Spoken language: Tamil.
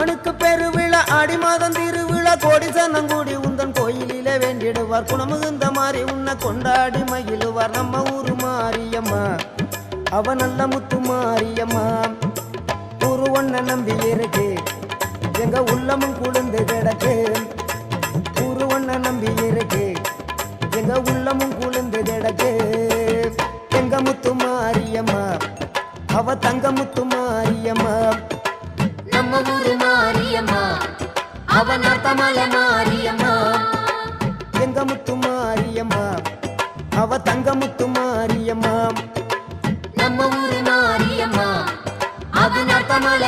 அம்மனுக்கு பெருவிழா ஆடி மாதம் திருவிழா கோடி சனங்கூடி உந்தன் கோயிலிலே வேண்டிடுவார் குணமுகுந்த மாறி உன்னை கொண்டாடி மகிழுவார் நம்ம ஊரு மாரியம்மா அவ நல்ல முத்து மாரியம்மா ஊரு ஒன்ன நம்பி இருக்கு எங்க உள்ளமும் குளிர்ந்து கிடக்கு ஊரு ஒன்ன நம்பி இருக்கு எங்க உள்ளமும் குளிர்ந்து கிடக்கு எங்க முத்து மாரியம்மா அவ தங்க முத்து மாரியம்மா நம்ம ஊரு மாரியம்மா அவ நாத்தமல மாரியம்மா எங்க முத்து மாரியம்மா அவ தங்க முத்து மாரியம்மா நம்ம ஊரு மாரியம்மா அவ நாத்தமல